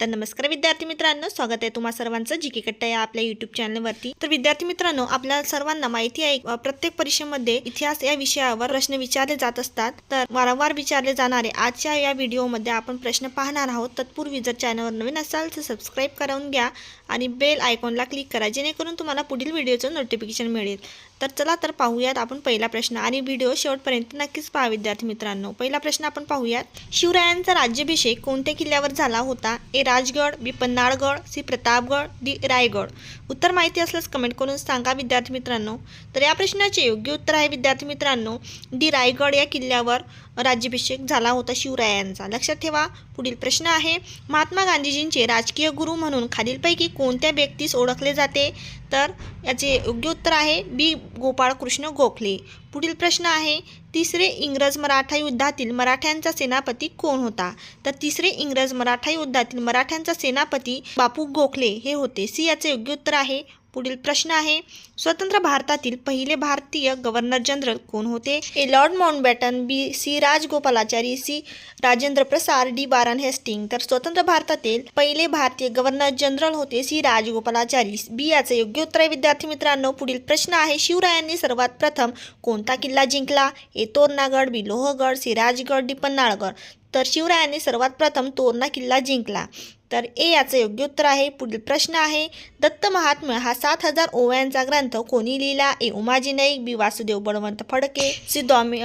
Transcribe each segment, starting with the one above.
तर नमस्कार विद्यार्थी मित्रांनो, स्वागत आहे तुम्हा सर्वांचं जीके कट्टा या आपल्या यूट्यूब चॅनलवरती। तर विद्यार्थी मित्रांनो, आपल्या सर्वांना माहिती आहे प्रत्येक परीक्षेमध्ये इतिहास या विषयावर प्रश्न विचारले जात असतात। तर वारंवार विचारले जाणारे आजच्या या व्हिडिओमध्ये आपण प्रश्न पाहणार आहोत। तत्पूर्वी जर चॅनलवर नवीन असाल तर सबस्क्राइब करून घ्या आणि बेल आयकॉनला क्लिक करा, जेणेकरून तुम्हाला पुढील व्हिडिओचं नोटिफिकेशन मिळेल। तर चला तर पाहूयात आपण पहिला प्रश्न आणि व्हिडिओ शेवटपर्यंत नक्कीच पहा विद्यार्थी मित्रांनो। पहिला प्रश्न आपण पाहूयात, शिवरायांचा राज्याभिषेक कोणत्या किल्ल्यावर झाला होता? ए राजगड, बी पन्हाळगड, सी प्रतापगड, डी रायगड। उत्तर माहिती असल्यास कमेंट करून सांगा विद्यार्थी मित्रांनो। तर या प्रश्नाचे योग्य उत्तर आहे विद्यार्थी मित्रांनो, डी रायगड या किल्ल्यावर राज्याभिषेक झाला होता शिवरायांचा। लक्षात ठेवा। पुढील प्रश्न आहे, महात्मा गांधीजींचे राजकीय गुरु म्हणून खालीलपैकी कोणत्या व्यक्तीस ओळखले जाते? तर याचे योग्य उत्तर आहे बी गोपाळकृष्ण गोखले। पुढील प्रश्न आहे, तिसरे इंग्रज मराठा युद्धातील मराठ्यांचा सेनापती कोण होता? तर तिसरे इंग्रज मराठा युद्धातील मराठ्यांचा सेनापती बापू गोखले हे होते। सी याचे योग्य उत्तर आहे। पुढील प्रश्न आहे, स्वतंत्र भारतातील पहिले भारतीय गव्हर्नर जनरल कोण होते? A lord Mountbatten, B C Rajagopalachari, C Rajendra Prasad, D Warren Hastings. तर स्वतंत्र भारतातील पहिले भारतीय गव्हर्नर जनरल होते सी राजगोपालाचारी। बी याचे योग्य उत्तर आहे विद्यार्थी मित्रांनो। पुढील प्रश्न आहे, शिवरायांनी सर्वात प्रथम कोणता किल्ला जिंकला? ए तोरणागड, बी लोहगड, सी राजगड, डी पन्हाळगड। तर शिवरायांनी सर्वात प्रथम तोरणा किल्ला जिंकला। तर ए याचे योग्य उत्तर आहे। पुढील प्रश्न आहे, दत्त महात्म्य हा 7000 ओव्यांचा ग्रंथ कोणी लिहिला? ए उमाजी नाईक, बी वासुदेव बळवंत फडके, सी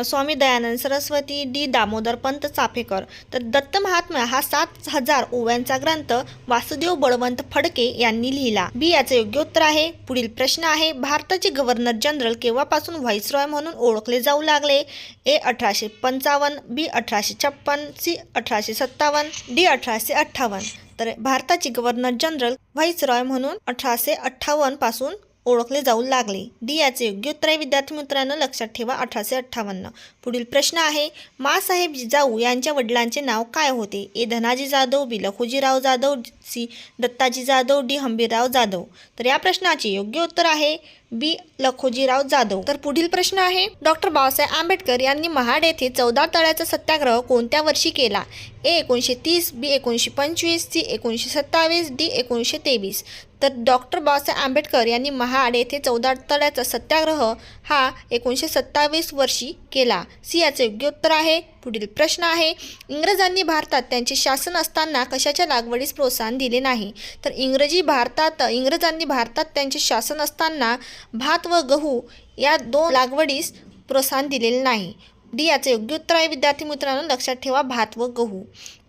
स्वामी दयानंद सरस्वती, डी दामोदर पंत चाफेकर। तर दत्त महात्म्य हा 7000 ओव्यांचा ग्रंथ वासुदेव बळवंत फडके यांनी लिहिला। बी याचे योग्य उत्तर आहे। पुढील प्रश्न आहे, भारताचे गव्हर्नर जनरल केव्हापासून व्हाईसरॉय म्हणून ओळखले जाऊ लागले? ए 1855, बी 1856, सी 1857, डी 1858। तर भारताचे गव्हर्नर जनरल व्हाईसरॉय म्हणून 1858 पासून ओळखले जाऊ लागले। डी याचे योग्य उत्तर आहे विद्यार्थी मित्रांनो। लक्षात ठेवा 1858। पुढील प्रश्न आहे, माँसाहेब जिजाऊ यांच्या वडिलांचे नाव काय होते? ए धनाजी जाधव, बी लखुजीराव जाधव, सी दत्ताजी जाधव, डी हंबीरराव जाधव। तर या प्रश्नाचे योग्य उत्तर आहे बी लखोजीराव जाधव। तर पुढील प्रश्न आहे, डॉक्टर बाबासाहेब आंबेडकर यांनी महाड येथे 14 तळ्याचा सत्याग्रह कोणत्या वर्षी केला? ए 1930, बी 1925, सी 1927, डी 1923। तर डॉक्टर बाबासाहेब आंबेडकर यांनी महाड येथे 14 तळ्याचा सत्याग्रह हा 1927 वर्षी केला। सी याचे योग्य उत्तर आहे। पुढील प्रश्न आहे, इंग्रजांनी भारतात त्यांचे शासन असताना कशाच्या लागवडीस प्रोत्साहन दिले नाही? तर इंग्रजांनी भारतात त्यांचे शासन असताना भात व गहू या 2 लागवडीस प्रोत्साहन दिलेले नाही। डी याचे योग्य उत्तर आहे विद्यार्थी मित्रांनो। लक्षात ठेवा भात व गहू।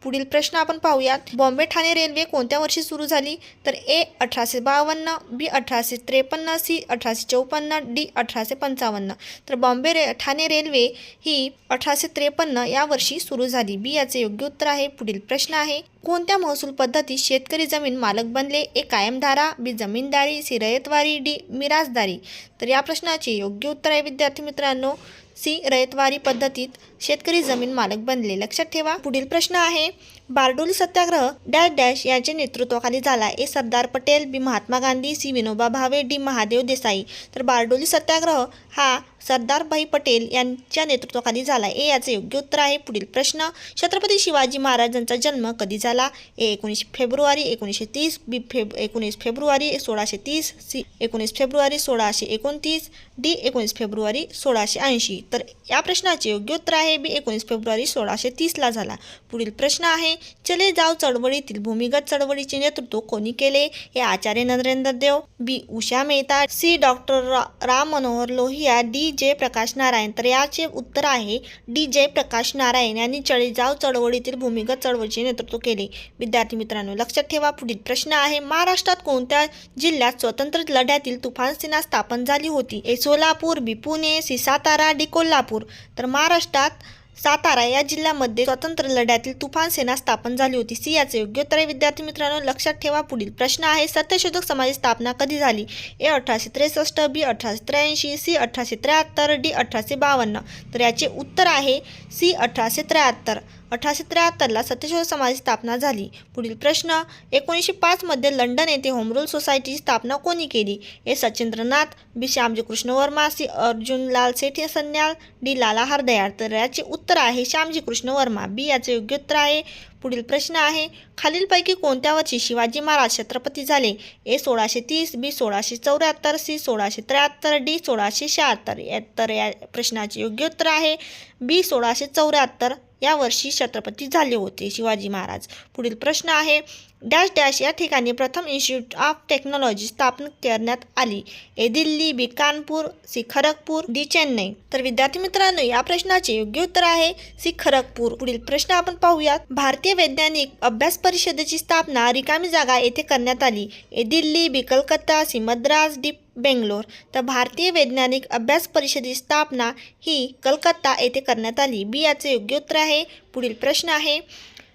पुढील प्रश्न आपण पाहूयात, बॉम्बे ठाणे रेल्वे कोणत्या वर्षी सुरू झाली? तर ए 1852, बी 1853, सी 1854, डी 1855। तर बॉम्बे ठाणे रेल्वे ही 1853 या वर्षी सुरू झाली। बी याचे योग्य उत्तर आहे। पुढील प्रश्न आहे, कोणत्या महसूल पद्धतीत शेतकरी जमीन मालक बनले? ए कायमधारा, बी जमीनदारी, सी रयतवारी, डी मिरासदारी। तर या प्रश्नाचे योग्य उत्तर आहे विद्यार्थी मित्रांनो, सी रयतवारी पद्धतीत शेतकरी जमीन मालक बनले। लक्षात ठेवा। पुढील प्रश्न आहे, बारडोली सत्याग्रह डॅश डॅश यांच्या नेतृत्वाखाली झाला? ए सरदार पटेल, बी महात्मा गांधी, सी विनोबा भावे, डी महादेव देसाई। तर बारडोली सत्याग्रह हा सरदारभाई पटेल यांच्या नेतृत्वाखाली झाला। ए याचे योग्य उत्तर आहे। पुढील प्रश्न, छत्रपती शिवाजी महाराजांचा जन्म कधी झाला? ए 19 फेब्रुवारी 1930, बी 19 फेब्रुवारी 1630, सी 19 फेब्रुवारी 1629, डी 19 फेब्रुवारी 1680। तर या प्रश्नाचे योग्य उत्तर आहे बी 19 फेब्रुवारी 1630 ला झाला। पुढील प्रश्न आहे, चले जाव चळवळीतील भूमिगत चळवळीचे नेतृत्व कोणी केले? A Acharya Narendra Dev, B Usha Mehta, C doctor Ram Manohar Lohia, D Jayaprakash Narayan. तर याचे उत्तर आहे डी जयप्रकाश नारायण यांनी चले जाव चळवळीतील भूमिगत चळवळीचे नेतृत्व केले। विद्यार्थी मित्रांनो लक्षात ठेवा। पुढील प्रश्न आहे, महाराष्ट्रात कोणत्या जिल्ह्यात स्वतंत्र लढ्यातील तुफान सेना स्थापन झाली होती? ए सोलापूर, बी पुणे, सी सातारा, डी कोल्हापूर। तर महाराष्ट्रात सातारा या जिल्ह्यामध्ये स्वतंत्र लढ्यातील तुफान सेना स्थापन झाली होती। सी याचे योग्य उत्तर आहे विद्यार्थी मित्रांनो। लक्षात ठेवा। पुढील प्रश्न आहे, सत्यशोधक समाजाची स्थापना कधी झाली? ए 1863, बी 1883, सी 1873, डी 1852। तर याचे उत्तर आहे सी 1873। 1873ला सत्यशोधक समाजाची स्थापना झाली. पुढील प्रश्न 1905 मध्ये लंडन येथे होम रूल सोसायटीची स्थापना कोणी केली? ए. सचिंद्रनाथ, बी. श्यामजी कृष्ण वर्मा, सी. अर्जुनलाल सेठ सन्याल, डी. लाला हरदयाळ. तर याचे उत्तर आहे श्यामजी कृष्ण वर्मा. बी याचे योग्य उत्तर आहे. पुढील प्रश्न आहे खालीलपैकी कोणत्या वर्षी शिवाजी महाराज छत्रपती झाले? ए. 1630, बी. 1674, सी. 1673, डी. 1676. तर या प्रश्नाचे योग्य उत्तर आहे बी. 1674 या वर्षी छत्रपती झाले होते शिवाजी महाराज. पुढील प्रश्न आहे डॅश डॅश या ठिकाणी प्रथम इन्स्टिट्यूट ऑफ टेक्नॉलॉजी स्थापन करण्यात आली? ए. दिल्ली, बी. कानपूर, सी. खरगपूर, डी. चेन्नई. तर विद्यार्थी मित्रांनो या प्रश्नाचे योग्य उत्तर आहे सी. खरगपूर. पुढील प्रश्न आपण पाहूयात. भारतीय वैज्ञानिक अभ्यास परिषदेची स्थापना रिकामी जागा येथे करण्यात आली? ए. दिल्ली, बी. कलकत्ता, सी. मद्रास, डी. बेंगलोर. तर भारतीय वैज्ञानिक अभ्यास परिषदेची स्थापना ही कलकत्ता येथे करण्यात आली. बी याचे योग्य उत्तर आहे. पुढील प्रश्न आहे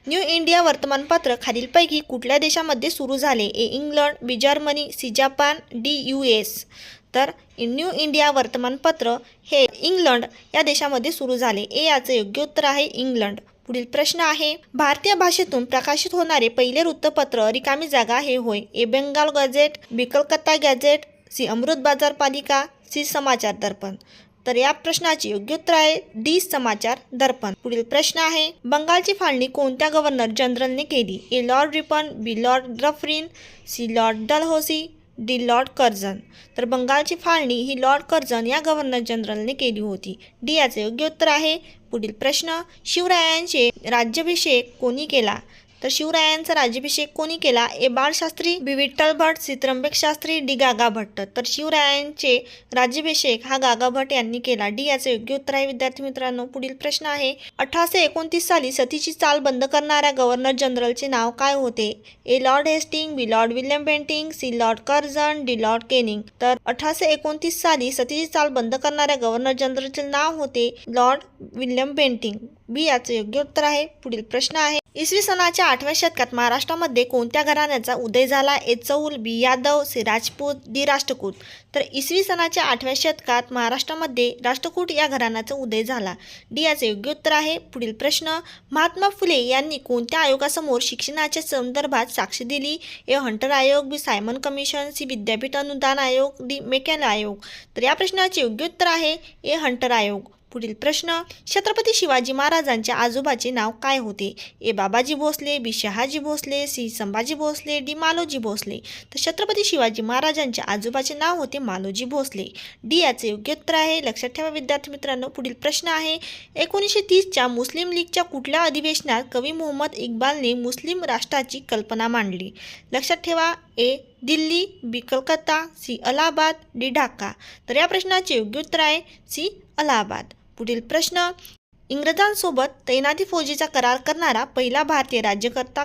न्यू इंडिया वर्तमानपत्र खालीलपैकी कुठल्या देशामध्ये सुरू झाले? A. England, B. Germany, C. Japan, D. US. तर न्यू इंडिया वर्तमानपत्र हे इंग्लंड या देशामध्ये सुरू झाले. ए याचे योग्य उत्तर आहे इंग्लंड. पुढील प्रश्न आहे भारतीय भाषेतून प्रकाशित होणारे पहिले वृत्तपत्र रिकामी जागा हे होय? A. Bengal gazette, B. Calcutta gazette, C. Amrit Bazar Palika, C. समाचार दर्पण. तर या प्रश्नाचे योग्य उत्तर आहे डी. समाचार दर्पण. पुढील प्रश्न आहे बंगालची फाळणी कोणत्या गव्हर्नर जनरलने केली? A. Lord Ripon, B. Lord Dufferin, C. Lord Dalhousie, D. Lord Curzon. तर बंगालची फाळणी ही लॉर्ड कर्झन या गव्हर्नर जनरलने केली होती. डी याचे योग्य उत्तर आहे. पुढील प्रश्न शिवरायांचे राज्याभिषेक कोणी केला? तर शिवरायांचा राज्याभिषेक कोणी केला? ए. बाळशास्त्री, बी. विठ्ठल भट, सी. त्र्यंबक शास्त्री, डी. गागा भट्ट. तर शिवरायांचे राज्याभिषेक हा गागा भट्ट यांनी केला. डी याचे योग्य उत्तर आहे विद्यार्थी मित्रांनो. पुढील प्रश्न आहे 1829 साली सतीची चाल बंद करणाऱ्या गव्हर्नर जनरलचे नाव काय होते? A. Lord Hastings, B. Lord William Bentinck, C. Lord Curzon, D. Lord Canning. तर 1829 साली सतीची चाल बंद करणाऱ्या गव्हर्नर जनरलचे नाव होते लॉर्ड विल्यम बेंटिंग. बी याचे योग्य उत्तर आहे. पुढील प्रश्न आहे इसवी सनाच्या 8व्या शतकात महाराष्ट्रामध्ये कोणत्या घराण्याचा उदय झाला? ए. चौल, बी. यादव, सी. राजपूत, डी. राष्ट्रकूट. तर इसवी सनाच्या 8व्या शतकात महाराष्ट्रामध्ये राष्ट्रकूट या घराण्याचा उदय झाला. डी याचे योग्य उत्तर आहे. पुढील प्रश्न महात्मा फुले यांनी कोणत्या आयोगासमोर शिक्षणाच्या संदर्भात साक्ष दिली? ए. हंटर आयोग, बी. Simon commission, C. विद्यापीठ अनुदान आयोग, डी. मेकॅले आयोग. तर या प्रश्नाचे योग्य उत्तर आहे ए. हंटर आयोग. पुढील प्रश्न छत्रपती शिवाजी महाराजांच्या आजोबाचे नाव काय होते? ए. बाबाजी भोसले, बी. शहाजी भोसले, सी. संभाजी भोसले, डी. मालोजी भोसले. तर छत्रपती शिवाजी महाराजांच्या आजोबाचे नाव होते मालोजी भोसले. डी याचे योग्य उत्तर आहे. लक्षात ठेवा विद्यार्थी मित्रांनो. पुढील प्रश्न आहे 1930च्या मुस्लिम लीगच्या कुठल्या अधिवेशनात कवी मोहम्मद इक्बालने मुस्लिम राष्ट्राची कल्पना मांडली? लक्षात ठेवा ए. दिल्ली, बी. कलकत्ता, सी. अलाहाबाद, डी. ढाका. तर या प्रश्नाचे योग्य उत्तर आहे सी. अलाहाबाद. पुढील प्रश्न इंग्रजांसोबत तैनाती फौजीचा करार करणारा पहिला भारतीय राज्यकर्ता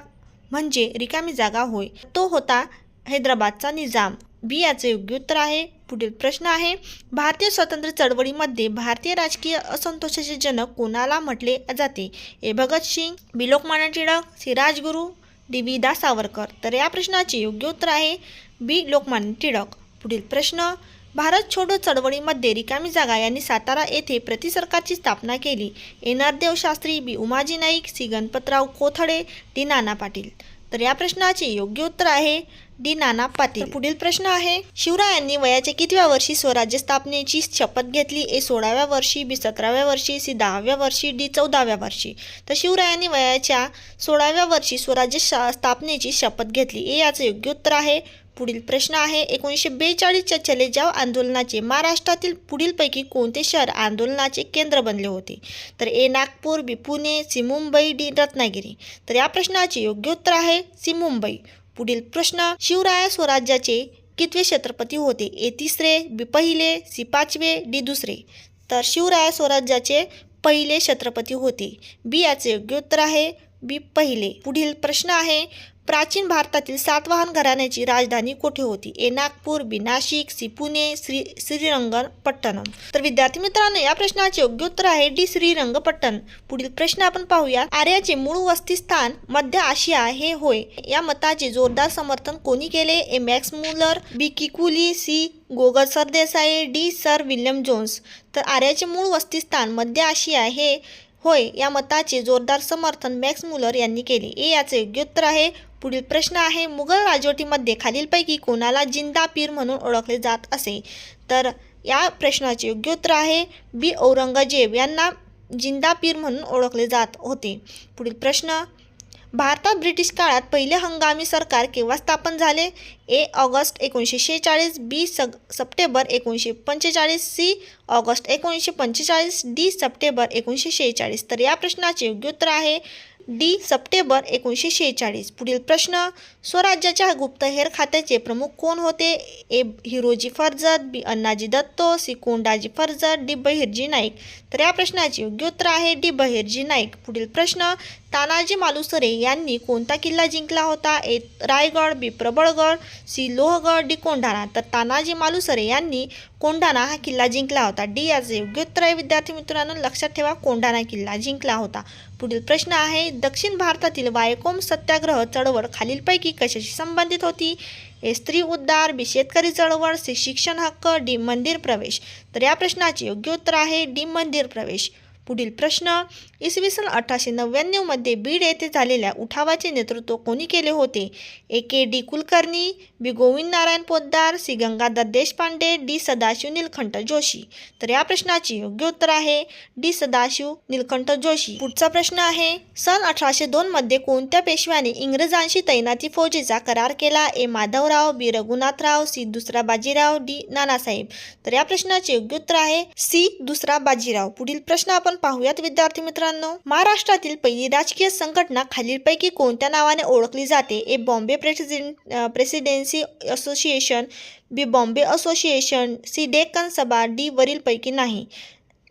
म्हणजे रिकामी जागा होय? तो होता हैदराबादचा निजाम. बी याचे योग्य उत्तर आहे. पुढील प्रश्न आहे भारतीय स्वातंत्र्य चळवळीमध्ये भारतीय राजकीय असंतोषाचे जनक कोणाला म्हटले जाते? A. Bhagat Singh, B. Lokmanya Tilak, C. Rajguru, D. V. Da. Savarkar. तर या प्रश्नाचे योग्य उत्तर आहे बी. लोकमान्य टिळक. पुढील प्रश्न भारत छोडो चळवळीमध्ये रिकामी जागा यांनी सातारा येथे प्रतिसरकारची स्थापना केली? ए. नरदेव शास्त्री, बी. उमाजी नाईक, सी. गणपतराव कोथळे, डी. नाना पाटील. तर या प्रश्नाचे योग्य उत्तर आहे डी. नाना पाटील. पुढील प्रश्न आहे शिवरायांनी वयाच्या कितव्या वर्षी स्वराज्य स्थापनेची शपथ घेतली? ए. 16व्या वर्षी, बी. 17व्या वर्षी, सी. 10व्या वर्षी, डी. 14व्या वर्षी. तर शिवरायांनी वयाच्या 16व्या वर्षी स्वराज्य स्थापनेची शपथ घेतली. ए याचे योग्य उत्तर आहे. पुढील प्रश्न आहे 1942च्या चले जाव आंदोलनाचे महाराष्ट्रातील पुढीलपैकी कोणते शहर आंदोलनाचे केंद्र बनले होते? तर ए. नागपूर, बी. पुणे, सी. मुंबई, डी. रत्नागिरी. तर या प्रश्नाचे योग्य उत्तर आहे सी. मुंबई. पुढील प्रश्न शिवराय स्वराज्याचे कितवे छत्रपती होते? ए. तिसरे, बी. पहिले, सी. पाचवे, डी. दुसरे. तर शिवराय स्वराज्याचे पहिले छत्रपती होते. बी याचे योग्य उत्तर आहे बी. पहिले. पुढील प्रश्न आहे प्राचीन भारतातील सातवाहन घराण्याची राजधानी कोठे होती? ए. नागपूर, बी. नाशिक, सी. पुणे, श्रीरंगपट्टणम. तर विद्यार्थी मित्रांनो या प्रश्नाचे योग्य उत्तर आहे डी. श्रीरंगपट्टण. पुढील प्रश्न आपण पाहूया आर्याचे मूळ वसतिस्थान मध्य आशिया हे होय या मताचे जोरदार समर्थन कोणी केले? A. Max Muller, B. Kikkuli, C. Gogal Sardesai, D. Sir William Jones. तर आर्याचे मूळ वसतिस्थान मध्य आशिया हे होय या मताचे जोरदार समर्थन मॅक्स मुलर यांनी केले. ए याचे योग्य उत्तर आहे. पुढील प्रश्न आहे, मुघल राजवटीमध्ये खालीलपैकी कोणाला जिंदा पीर म्हणून ओळखले जात असे? तर या प्रश्नाचे योग्य उत्तर आहे बी. औरंगजेब यांना जिंदा पीर म्हणून ओळखले जात होते. पुढील प्रश्न, भारतात ब्रिटिश काळात पहिले हंगामी सरकार केव्हा स्थापन झाले? A. August 1946, B. September 1945, C. August 1945, D. September 1946. तर या प्रश्नाचे योग्य उत्तर आहे डी. सप्टेंबर 1946. पुढील प्रश्न, स्वराज्याच्या गुप्तहेर खात्याचे प्रमुख कोण होते? ए. हिरोजी फर्जत, बी. अण्णाजी दत्तो, सी. कोंडाजी फर्जत, डी. बहिर्जी नाईक. तर या प्रश्नाचे योग्य उत्तर आहे डी. बहिर्जी नाईक. पुढील प्रश्न, तानाजी मालुसरे यांनी कोणता किल्ला जिंकला होता? ए. रायगड, बी. प्रबळगड, सी. लोहगड, डी. कोंढाणा. तर तानाजी मालुसरे यांनी कोंढाणा हा किल्ला जिंकला होता. डी याचे योग्य उत्तर आहे. विद्यार्थी मित्रांनो लक्षात ठेवा, कोंढाणा किल्ला जिंकला होता. पुढील प्रश्न आहे, दक्षिण भारतातील वायकोम सत्याग्रह चळवळ खालीलपैकी कशाशी संबंधित होती? ए. स्त्री उद्धार, बी. शेतकरी चळवळ, सी. शिक्षण हक्क, डी. मंदिर प्रवेश. तर या प्रश्नाचे योग्य उत्तर आहे डी. मंदिर प्रवेश. पुढील प्रश्न, इसवी सन 1899 मध्ये बीड येथे झालेल्या उठावाचे नेतृत्व कोणी केले होते? ए. के. डी. कुलकर्णी, बी. गोविंद नारायण पोद्दार, सी. गंगाधर देशपांडे, डी. सदाशिव नीलकंठ जोशी. तर या प्रश्नाचे योग्य उत्तर आहे डी. सदाशिव नीलकंठ जोशी. पुढचा प्रश्न आहे, सन 1802 मध्ये कोणत्या पेशव्याने इंग्रजांशी तैनाती फौजेचा करार केला? ए. माधवराव, बी. रघुनाथराव, सी. दुसरा बाजीराव, डी. नानासाहेब. तर या प्रश्नाचे योग्य उत्तर आहे सी. दुसरा बाजीराव. पुढील प्रश्न आपण पाहूयात विद्यार्थी मित्रांनो, महाराष्ट्रातील पहिली राजकीय संघटना खालीलपैकी कोणत्या नावाने ओळखली जाते? A. Bombay presidency association, B. Bombay association, C. Deccan Sabha, D. वरीलपैकी नाही.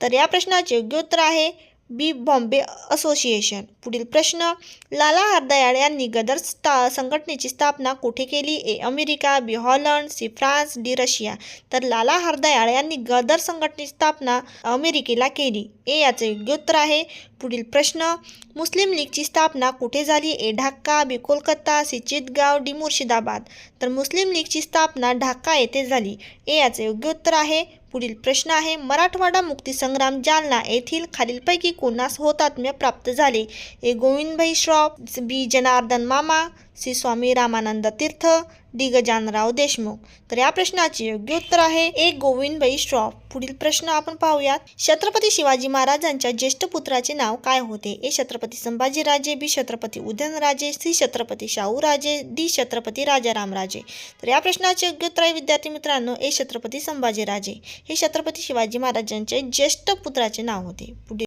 तर या प्रश्नाचे योग्य उत्तर आहे बी. बॉम्बे असोसिएशन. पुढील प्रश्न, लाला हरदयाळ यांनी गदर संघटनेची स्थापना कुठे केली? A. America, B. Holland, C. France, D. Russia. तर लाला हरदयाळ यांनी गदर संघटनेची स्थापना अमेरिकेला केली. ए याचे योग्य उत्तर आहे. पुढील प्रश्न, मुस्लिम लीगची स्थापना कुठे झाली? ए. ढाका, बी. कोलकाता, सी. चितगाव, डी. मुर्शिदाबाद. तर मुस्लिम लीगची स्थापना ढाका येथे झाली. ए याचे योग्य उत्तर आहे. पुढील प्रश्न आहे, मराठवाडा मुक्तीसंग्राम जालना येथील खालीलपैकी कोणास हुतात्म्य प्राप्त झाले? ए. गोविंदभाई श्रॉफ, बी. जनार्दन मामा, सी. स्वामी रामानंद तीर्थ, डी. गजाननराव देशमुख. तर या प्रश्नाचे योग्य उत्तर आहे ए. गोविंदभाई श्रॉफ. पुढील प्रश्न आपण पाहूयात, छत्रपती शिवाजी महाराजांच्या ज्येष्ठ पुत्राचे नाव काय होते? ए. छत्रपती संभाजीराजे, बी. छत्रपती उदयनराजे, सी. छत्रपती शाहूराजे, डी. छत्रपती राजारामराजे. तर या प्रश्नाचे योग्य उत्तर आहे विद्यार्थी मित्रांनो ए. छत्रपती संभाजीराजे. हे छत्रपती शिवाजी महाराजांचे ज्येष्ठ पुत्राचे नाव होते. पुढे